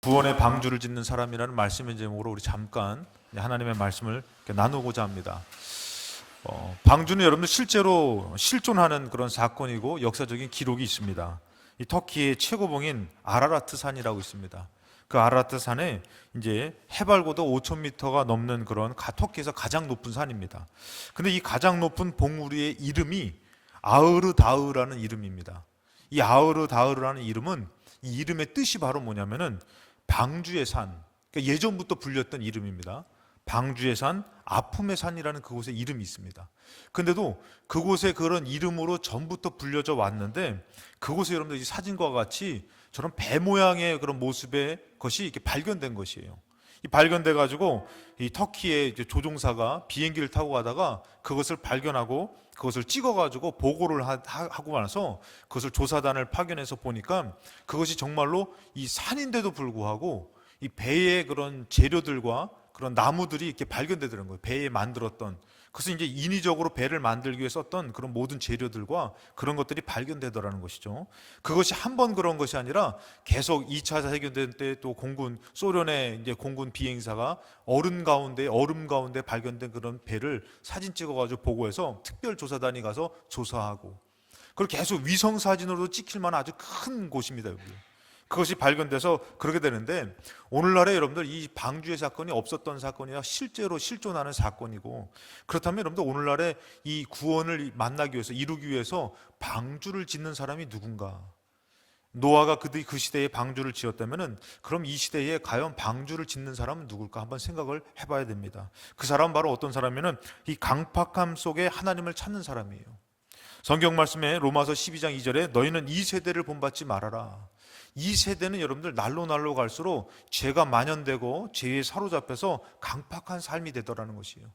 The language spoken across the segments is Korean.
구원의 방주를 짓는 사람이라는 말씀의 제목으로 우리 잠깐 하나님의 말씀을 나누고자 합니다. 방주는 여러분들 실제로 실존하는 그런 사건이고 역사적인 기록이 있습니다. 이 터키의 최고봉인 아라라트 산이라고 있습니다. 그 아라라트 산에 이제 해발고도 5,000m가 넘는 그런 터키에서 가장 높은 산입니다. 근데 이 가장 높은 봉우리의 이름이 아흐르다흐라는 이름입니다. 이 아흐르다흐라는 이름은 이 이름의 뜻이 바로 뭐냐면은 방주의 산, 그러니까 예전부터 불렸던 이름입니다. 방주의 산, 아픔의 산이라는 그곳에 이름이 있습니다. 근데도 그곳에 그런 이름으로 전부터 불려져 왔는데 그곳에 여러분들 이 사진과 같이 저런 배 모양의 그런 모습의 것이 이렇게 발견된 것이에요. 이 발견돼 가지고 이 터키의 조종사가 비행기를 타고 가다가 그것을 발견하고 그것을 찍어 가지고 보고를 하고 나서 그것을 조사단을 파견해서 보니까 그것이 정말로 이 산인데도 불구하고 이 배의 그런 재료들과 그런 나무들이 이렇게 발견되더라는 거예요. 배에 만들었던, 그것은 이제 인위적으로 배를 만들기 위해 썼던 그런 모든 재료들과 그런 것들이 발견되더라는 것이죠. 그것이 한 번 그런 것이 아니라 계속 2차 세계대전 때 또 소련의 이제 공군 비행사가 얼음 가운데 발견된 그런 배를 사진 찍어가지고 보고해서 특별 조사단이 가서 조사하고, 그걸 계속 위성 사진으로도 찍힐 만한 아주 큰 곳입니다, 여기. 그것이 발견돼서 그렇게 되는데, 오늘날에 여러분들 이 방주의 사건이 없었던 사건이나 실제로 실존하는 사건이고, 그렇다면 여러분들 오늘날에 이 구원을 만나기 위해서, 이루기 위해서 방주를 짓는 사람이 누군가? 노아가 그 시대에 방주를 지었다면은 그럼 이 시대에 과연 방주를 짓는 사람은 누굴까 한번 생각을 해봐야 됩니다. 그 사람은 바로 어떤 사람이냐면 이 강팍함 속에 하나님을 찾는 사람이에요. 성경 말씀에 로마서 12장 2절에 너희는 이 세대를 본받지 말아라. 이 세대는 여러분들 날로 갈수록 죄가 만연되고 죄에 사로잡혀서 강팍한 삶이 되더라는 것이에요.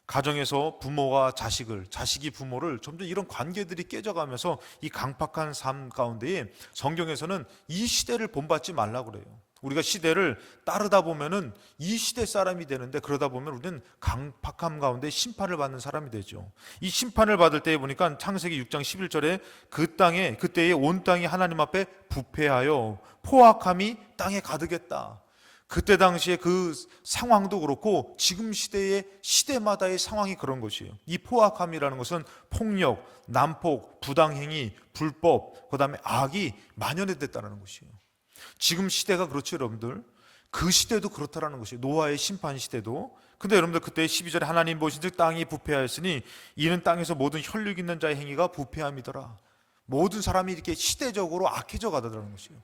가정에서 부모가 자식을, 자식이 부모를, 점점 이런 관계들이 깨져가면서 이 강팍한 삶 가운데에 성경에서는 이 시대를 본받지 말라고 그래요. 우리가 시대를 따르다 보면은 이 시대 사람이 되는데, 그러다 보면 우리는 강팍함 가운데 심판을 받는 사람이 되죠. 이 심판을 받을 때에 보니까 창세기 6장 11절에 그때에 온 땅이 하나님 앞에 부패하여 포악함이 땅에 가득했다. 그때 당시에 그 상황도 그렇고 지금 시대마다의 상황이 그런 것이에요. 이 포악함이라는 것은 폭력, 난폭, 부당행위, 불법, 그 다음에 악이 만연했다는 것이에요. 지금 시대가 그렇죠, 여러분들. 그 시대도 그렇다라는 것이에요. 노아의 심판 시대도. 근데 여러분들 그때 12절에 하나님 보신즉 땅이 부패하였으니 이는 땅에서 모든 혈육 있는 자의 행위가 부패함이더라. 모든 사람이 이렇게 시대적으로 악해져 가더라는 것이에요.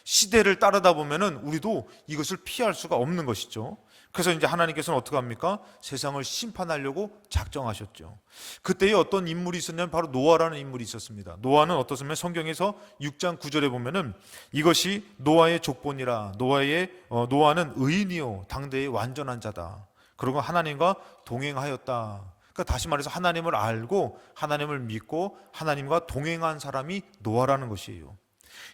시대를 따르다 보면은 우리도 이것을 피할 수가 없는 것이죠. 그래서 이제 하나님께서는 어떻게 합니까? 세상을 심판하려고 작정하셨죠. 그때에 어떤 인물이 있었냐면 바로 노아라는 인물이 있었습니다. 노아는 어떻습니까? 성경에서 6장 9절에 보면은 이것이 노아의 족본이라. 노아는 의인이요 당대의 완전한 자다. 그리고 하나님과 동행하였다. 그러니까 다시 말해서 하나님을 알고 하나님을 믿고 하나님과 동행한 사람이 노아라는 것이에요.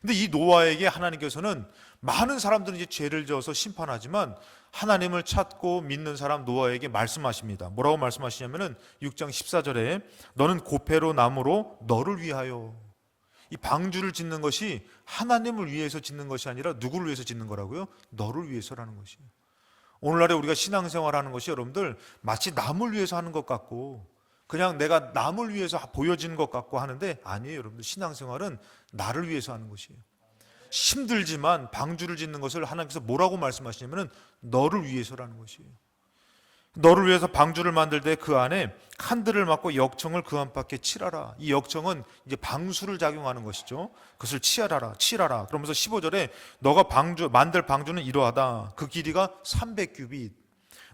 근데 이 노아에게 하나님께서는 많은 사람들은 이제 죄를 지어서 심판하지만 하나님을 찾고 믿는 사람 노아에게 말씀하십니다. 뭐라고 말씀하시냐면은 6장 14절에 너는 고페로 나무로 너를 위하여. 이 방주를 짓는 것이 하나님을 위해서 짓는 것이 아니라 누구를 위해서 짓는 거라고요? 너를 위해서라는 것이에요. 오늘날에 우리가 신앙생활하는 것이 여러분들 마치 남을 위해서 하는 것 같고 그냥 내가 남을 위해서 보여지는 것 같고 하는데 아니에요. 여러분들 신앙생활은 나를 위해서 하는 것이에요. 힘들지만 방주를 짓는 것을 하나님께서 뭐라고 말씀하시냐면 너를 위해서라는 것이에요. 너를 위해서 방주를 만들 때 그 안에 칸들을 막고 역청을 그 안팎에 칠하라. 이 역청은 이제 방수를 작용하는 것이죠. 그것을 칠하라. 그러면서 15절에 너가 만들 방주는 이러하다. 그 길이가 300규빗,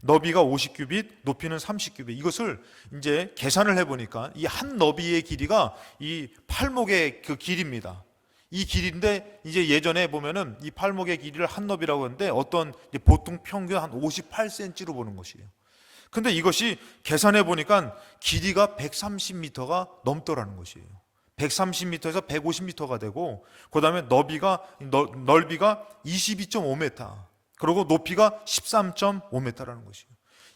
너비가 50규빗, 높이는 30규빗. 이것을 이제 계산을 해보니까 이 한 너비의 길이가 이 팔목의 그 길입니다. 이 길인데 이제 예전에 보면은 이 팔목의 길이를 한 너비라고 하는데 어떤 보통 평균 한 58cm로 보는 것이에요. 근데 이것이 계산해 보니까 길이가 130m가 넘더라는 것이에요. 130m에서 150m가 되고 그 다음에 넓이가 22.5m, 그리고 높이가 13.5m라는 것이에요.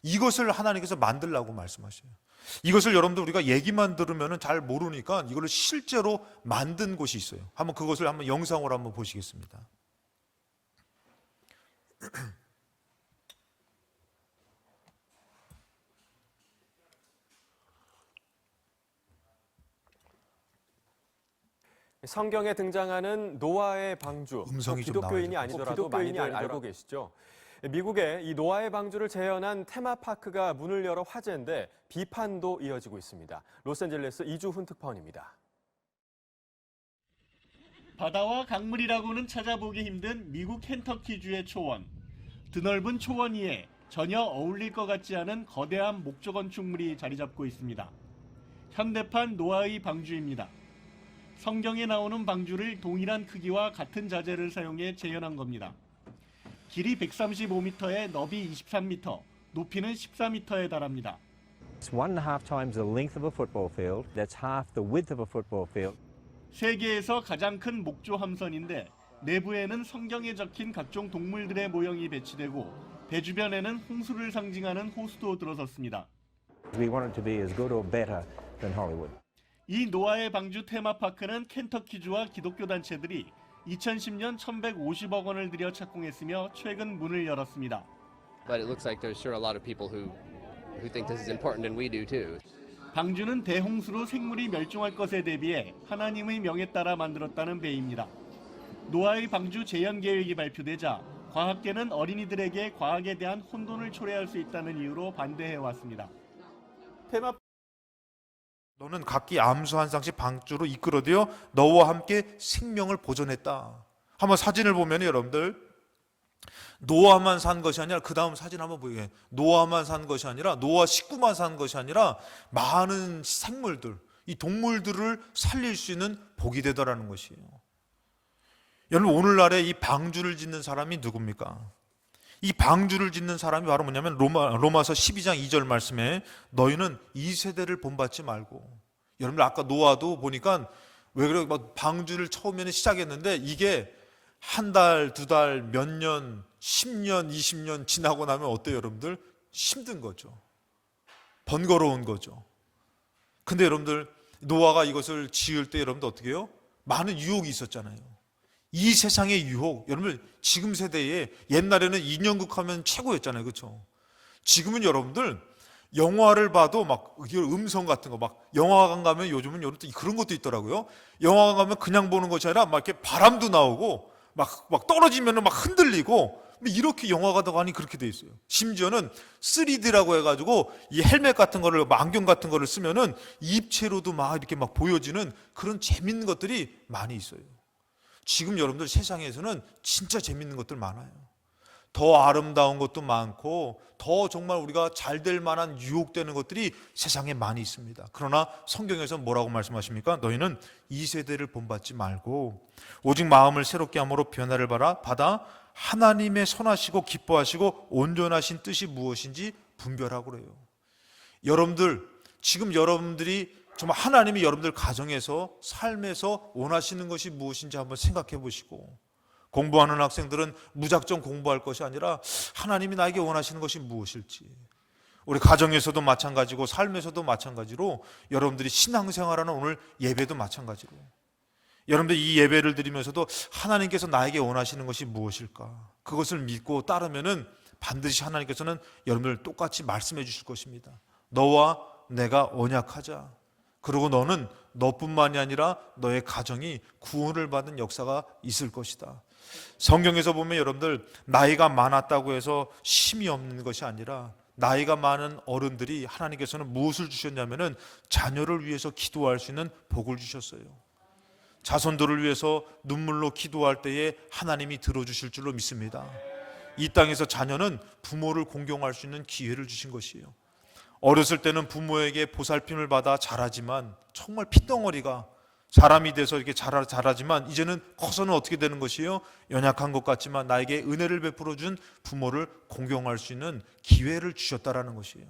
이것을 하나님께서 만들라고 말씀하셔요. 이것을 여러분들 우리가 얘기만 들으면 잘 모르니까 이걸 실제로 만든 곳이 있어요. 한번 그것을 영상으로 한번 보시겠습니다. 성경에 등장하는 노아의 방주, 음성이 좀 기독교인이 나와야죠. 아니더라도 많이들 알고 계시죠? 미국의 이 노아의 방주를 재현한 테마파크가 문을 열어 화제인데 비판도 이어지고 있습니다. 로스앤젤레스 이주훈 특파원입니다. 바다와 강물이라고는 찾아보기 힘든 미국 켄터키주의 초원. 드넓은 초원 위에 전혀 어울릴 것 같지 않은 거대한 목조 건축물이 자리 잡고 있습니다. 현대판 노아의 방주입니다. 성경에 나오는 방주를 동일한 크기와 같은 자재를 사용해 재현한 겁니다. 길이 135m에 너비 23m, 높이는 14m에 달합니다. It's 1.5 times the length of a football field. That's half the width of a football field. 세계에서 가장 큰 목조 함선인데 내부에는 성경에 적힌 각종 동물들의 모형이 배치되고 배 주변에는 홍수를 상징하는 호수도 들어섰습니다. We want it to be as good or better than Hollywood. 이 노아의 방주 테마파크는 켄터키주와 기독교 단체들이 2010년 1,150억 원을 들여 착공했으며 최근 문을 열었습니다. But it looks like there's sure a lot of people who think this is important and we do too. 방주는 대홍수로 생물이 멸종할 것에 대비해 하나님의 명에 따라 만들었다는 배입니다. 노아의 방주 재현 계획이 발표되자 과학계는 어린이들에게 과학에 대한 혼돈을 초래할 수 있다는 이유로 반대해왔습니다. 테마 너는 각기 암수 한 쌍씩 방주로 이끌어되어 너와 함께 생명을 보존했다. 한번 사진을 보면 여러분들 노아만 산 것이 아니라 그 다음 사진 한번 보게. 노아만 산 것이 아니라 노아 식구만 산 것이 아니라 많은 생물들, 이 동물들을 살릴 수 있는 복이 되더라는 것이에요. 여러분 오늘날에 이 방주를 짓는 사람이 누굽니까? 이 방주를 짓는 사람이 바로 뭐냐면 로마서 12장 2절 말씀에 너희는 이 세대를 본받지 말고, 여러분들 아까 노아도 보니까 왜 그래 막 방주를 처음에는 시작했는데 이게 한 달, 두 달, 몇 년, 10년, 20년 지나고 나면 어때요 여러분들? 힘든 거죠. 번거로운 거죠. 근데 여러분들 노아가 이것을 지을 때 여러분들 어떻게 해요? 많은 유혹이 있었잖아요. 이 세상의 유혹, 여러분 지금 세대에 옛날에는 인형극 하면 최고였잖아요, 그렇죠? 지금은 여러분들 영화를 봐도 막 음성 같은 거 막 영화관 가면 요즘은 여러분들 그런 것도 있더라고요. 영화관 가면 그냥 보는 것이 아니라 막 이렇게 바람도 나오고 막 떨어지면은 막 흔들리고 이렇게 영화가 많이 그렇게 돼 있어요. 심지어는 3D라고 해가지고 이 헬멧 같은 거를 안경 같은 거를 쓰면은 입체로도 막 이렇게 막 보여지는 그런 재밌는 것들이 많이 있어요. 지금 여러분들 세상에서는 진짜 재밌는 것들 많아요. 더 아름다운 것도 많고 더 정말 우리가 잘 될 만한 유혹되는 것들이 세상에 많이 있습니다. 그러나 성경에서 뭐라고 말씀하십니까? 너희는 이 세대를 본받지 말고 오직 마음을 새롭게 함으로 변화를 받아 하나님의 선하시고 기뻐하시고 온전하신 뜻이 무엇인지 분별하고 그래요. 여러분들 지금 여러분들이 정말 하나님이 여러분들 가정에서 삶에서 원하시는 것이 무엇인지 한번 생각해 보시고, 공부하는 학생들은 무작정 공부할 것이 아니라 하나님이 나에게 원하시는 것이 무엇일지, 우리 가정에서도 마찬가지고 삶에서도 마찬가지로 여러분들이 신앙생활하는 오늘 예배도 마찬가지로 여러분들 이 예배를 드리면서도 하나님께서 나에게 원하시는 것이 무엇일까, 그것을 믿고 따르면은 반드시 하나님께서는 여러분들 똑같이 말씀해 주실 것입니다. 너와 내가 언약하자. 그리고 너는 너뿐만이 아니라 너의 가정이 구원을 받은 역사가 있을 것이다. 성경에서 보면 여러분들 나이가 많았다고 해서 힘이 없는 것이 아니라 나이가 많은 어른들이 하나님께서는 무엇을 주셨냐면은 자녀를 위해서 기도할 수 있는 복을 주셨어요. 자손들을 위해서 눈물로 기도할 때에 하나님이 들어주실 줄로 믿습니다. 이 땅에서 자녀는 부모를 공경할 수 있는 기회를 주신 것이에요. 어렸을 때는 부모에게 보살핌을 받아 자라지만 정말 핏덩어리가 사람이 돼서 이렇게 자라지만 이제는 커서는 어떻게 되는 것이에요? 연약한 것 같지만 나에게 은혜를 베풀어 준 부모를 공경할 수 있는 기회를 주셨다라는 것이에요.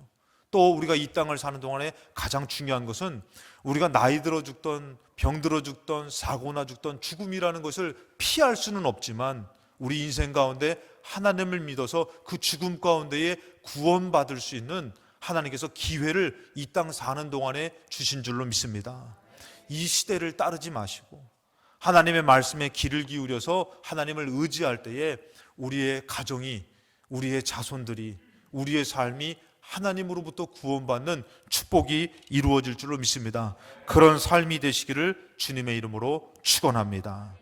또 우리가 이 땅을 사는 동안에 가장 중요한 것은 우리가 나이 들어 죽던 병 들어 죽던 사고나 죽던 죽음이라는 것을 피할 수는 없지만 우리 인생 가운데 하나님을 믿어서 그 죽음 가운데에 구원받을 수 있는 하나님께서 기회를 이 땅 사는 동안에 주신 줄로 믿습니다. 이 시대를 따르지 마시고 하나님의 말씀에 귀를 기울여서 하나님을 의지할 때에 우리의 가정이, 우리의 자손들이, 우리의 삶이 하나님으로부터 구원받는 축복이 이루어질 줄로 믿습니다. 그런 삶이 되시기를 주님의 이름으로 축원합니다.